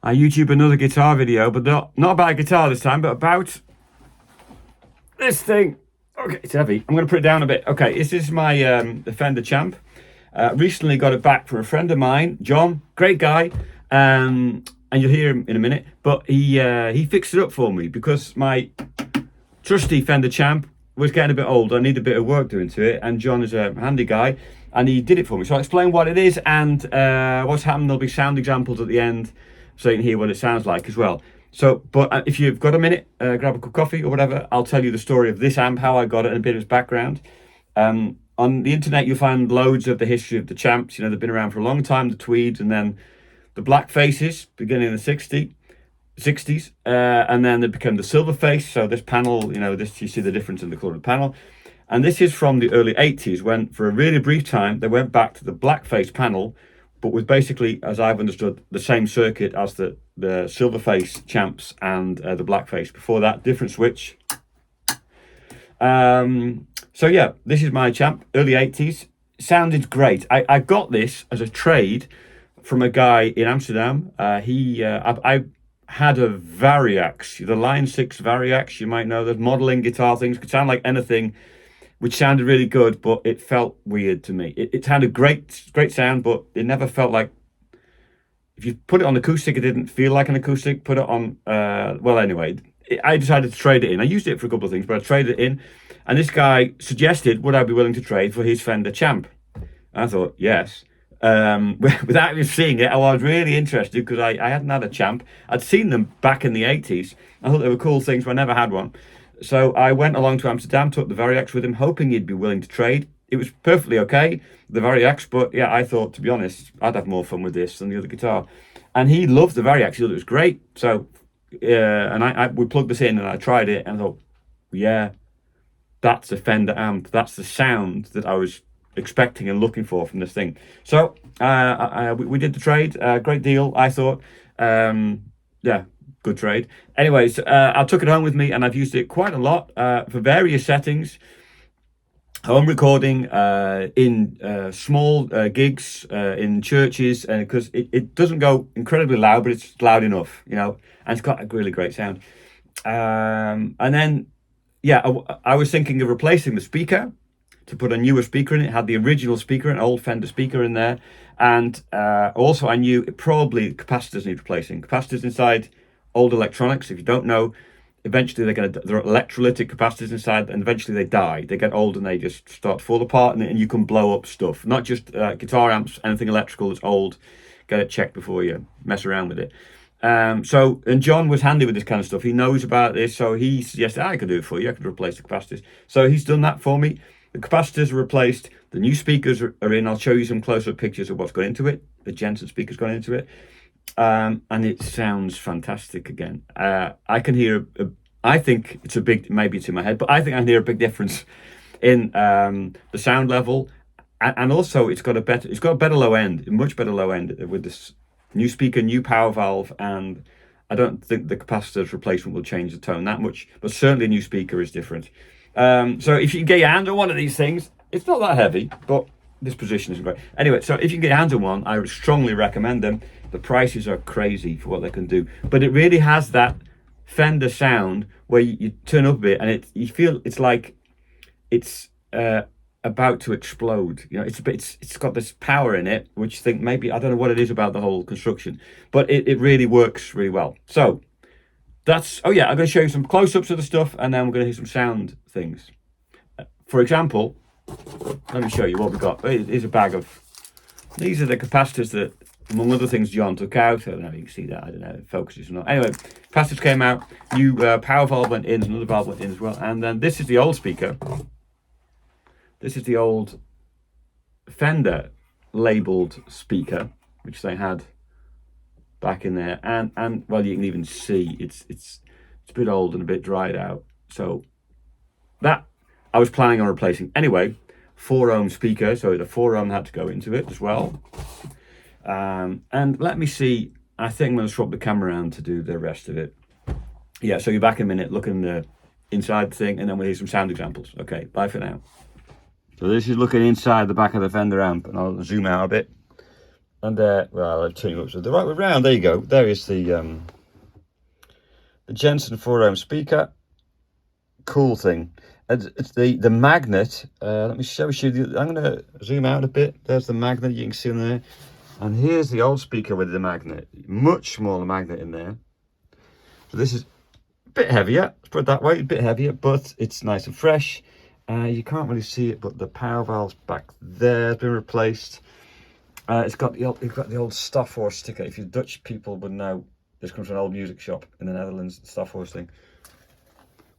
I YouTube another guitar video, but not about guitar this time, but about this thing. Okay, it's heavy. I'm going to put it down a bit. Okay, this is my the Fender Champ. Recently got it back from a friend of mine, John, great guy, and you'll hear him in a minute. But he fixed it up for me because my trusty Fender Champ was getting a bit old. I need a bit of work doing to it, and John is a handy guy, and he did it for me. So I'll explain what it is and what's happened. There'll be sound examples at the end, so you can hear what it sounds like as well. So, but if you've got a minute, grab a cup of coffee or whatever, I'll tell you the story of this amp, how I got it, and a bit of its background. On the internet, you'll find loads of the history of the Champs. You know, they've been around for a long time, the Tweeds, and then the Black Faces, beginning in the 60s, and then they became the Silver Face. So this panel, you know, this you see the difference in the colour of the panel. And this is from the early 80s, when for a really brief time, they went back to the Black Face panel, but with basically, as I've understood, the same circuit as the Silver Face Champs and the Black Face. Before that, different switch. So yeah, this is my Champ, early 80s. Sounded great. I got this as a trade from a guy in Amsterdam. I had a Variax, the Line 6 Variax. You might know those modeling guitar things. Could sound like anything, which sounded really good, but it felt weird to me. It had a great sound, but it never felt like, if you put it on acoustic, it didn't feel like an acoustic. Put it on, well, anyway, I decided to trade it in. I used it for a couple of things, but I traded it in. And this guy suggested, would I be willing to trade for his Fender Champ? And I thought, yes. Without even seeing it, I was really interested because I hadn't had a Champ. I'd seen them back in the 80s. I thought they were cool things, but I never had one. So I went along to Amsterdam, took the Variax with him, hoping he'd be willing to trade. It was perfectly okay, the Variax, but yeah, I thought, to be honest, I'd have more fun with this than the other guitar. And he loved the Variax, he thought it was great. So, and we plugged this in and I tried it and I thought, yeah, that's a Fender amp. That's the sound that I was expecting and looking for from this thing. So we did the trade, great deal, I thought. Yeah, good trade. Anyways, I took it home with me and I've used it quite a lot for various settings. Home recording, in small gigs, in churches, and because it doesn't go incredibly loud, but it's loud enough, you know, and it's got a really great sound. And then, yeah, I was thinking of replacing the speaker to put a newer speaker in. It had the original speaker, an old Fender speaker in there, and also I knew probably capacitors need replacing. Capacitors inside old electronics, if you don't know, eventually there are electrolytic capacitors inside, and eventually they die. They get old and they just start to fall apart, and you can blow up stuff. Not just guitar amps, anything electrical that's old. Get it checked before you mess around with it. And John was handy with this kind of stuff. He knows about this, so he suggested I could do it for you. I could replace the capacitors. So he's done that for me. The capacitors are replaced. The new speakers are in. I'll show you some close-up pictures of what's gone into it. The Jensen speakers gone into it. And it sounds fantastic again. I can hear, I think it's a big, maybe it's in my head, but I think I can hear a big difference in the sound level. And also it's got a better low end, a much better low end with this new speaker, new power valve, and I don't think the capacitor's replacement will change the tone that much, but certainly a new speaker is different. So if you can get your hands on one of these things, it's not that heavy, but this position isn't great. Anyway, so if you can get your hands on one, I would strongly recommend them. The prices are crazy for what they can do, but it really has that Fender sound where you turn up a bit and you feel it's like it's about to explode. You know, it's got this power in it, which you think maybe, I don't know what it is about the whole construction, but it really works really well. So that's, oh yeah, I'm going to show you some close-ups of the stuff, and then we're going to hear some sound things. For example, let me show you what we got. Here's a bag of, these are the capacitors that, among other things, John took out. I don't know if you can see that. I don't know if it focuses or not. Anyway, capacitors came out. New power valve went in. Another valve went in as well. And then this is the old speaker. This is the old Fender labeled speaker, which they had back in there. And well, you can even see it's a bit old and a bit dried out. So that I was planning on replacing. Anyway, 4-ohm speaker. So the 4-ohm had to go into it as well. And let me see, I think I'm going to swap the camera around to do the rest of it. Yeah, so you're back in a minute, looking the inside thing, and then we'll hear some sound examples. Okay, bye for now. So this is looking inside the back of the Fender amp, and I'll zoom out a bit. And well, I'll turn you up so the right way round. There you go. There is the Jensen 4-ohm speaker. Cool thing. And it's the magnet. Let me show you. I'm going to zoom out a bit. There's the magnet you can see in there. And here's the old speaker with the magnet. Much smaller magnet in there. So this is a bit heavier. Let's put it that way. A bit heavier, but it's nice and fresh. You can't really see it, but the power valve's back there has been replaced. It's got the old Staffhorse sticker. If you Dutch people would know, this comes from an old music shop in the Netherlands, the Staffhorse thing.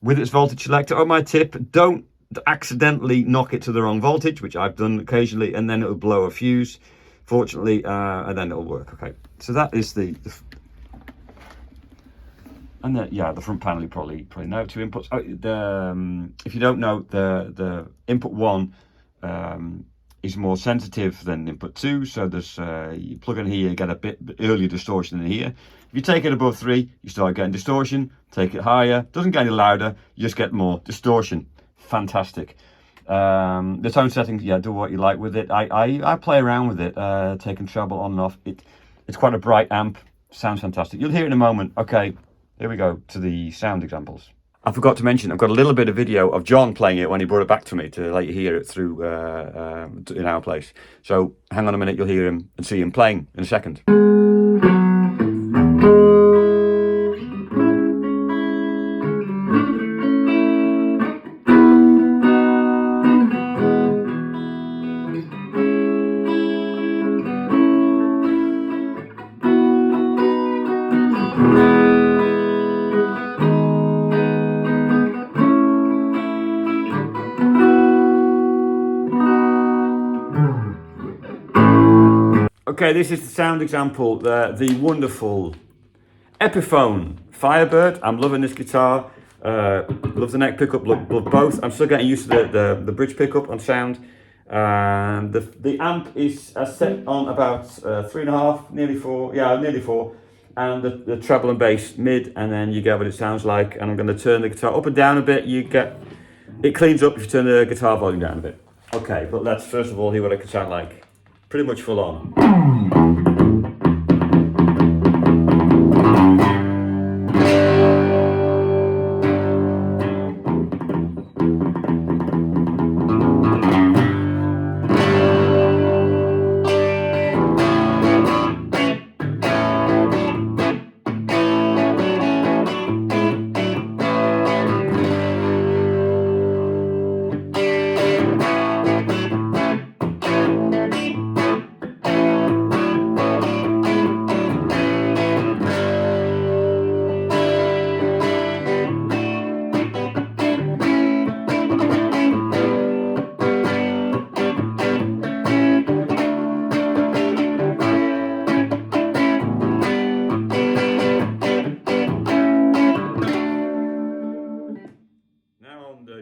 With its voltage selector, my tip, don't accidentally knock it to the wrong voltage, which I've done occasionally, and then it'll blow a fuse, fortunately, and then it'll work. Okay, so that is the and the front panel. You probably know 2 inputs. If you don't know, the input 1 is more sensitive than input 2, so there's you plug in here, you get a bit earlier distortion in here. If you take it above 3, you start getting distortion. Take it higher, doesn't get any louder, you just get more distortion. Fantastic. The tone settings, yeah, do what you like with it. I play around with it, taking treble on and off. It's quite a bright amp, sounds fantastic. You'll hear it in a moment. Okay, here we go to the sound examples. I forgot to mention, I've got a little bit of video of John playing it when he brought it back to me to let you hear it through in our place. So hang on a minute, you'll hear him and see him playing in a second. Okay, this is the sound example, the wonderful Epiphone Firebird. I'm loving this guitar. Love the neck pickup, love both. I'm still getting used to the bridge pickup on sound. The amp is set on about 3.5, nearly 4. Yeah, nearly 4. And the treble and bass mid, and then you get what it sounds like. And I'm going to turn the guitar up and down a bit. It cleans up if you turn the guitar volume down a bit. Okay, but let's first of all hear what it could sound like. Pretty much full on.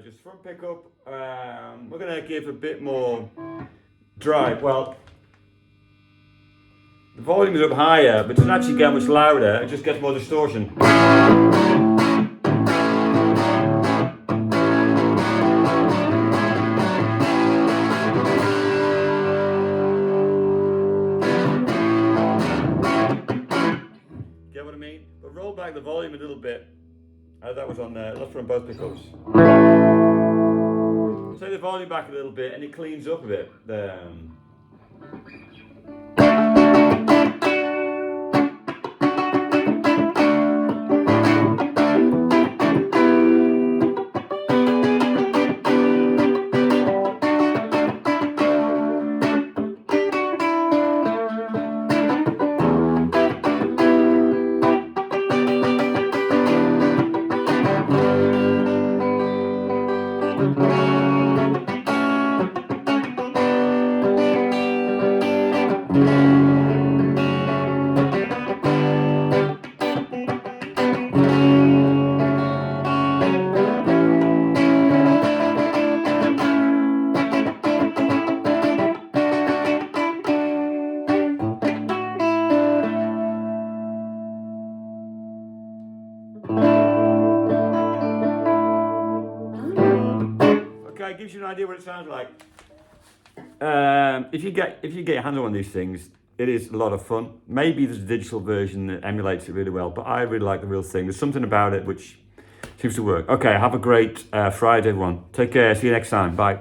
Just front pickup, we're going to give a bit more drive. Well, the volume is up higher, but it doesn't actually get much louder, it just gets more distortion. Get what I mean? But roll back the volume a little bit. That was on there, that's from both pickups. Take the volume back a little bit and it cleans up a bit. Okay, gives you an idea what it sounds like. If you get your hands on one of these things, It is a lot of fun. Maybe there's a digital version that emulates it really well, but I really like the real thing. There's something about it which seems to work. Okay, have a great Friday, everyone. Take care. See you next time. Bye.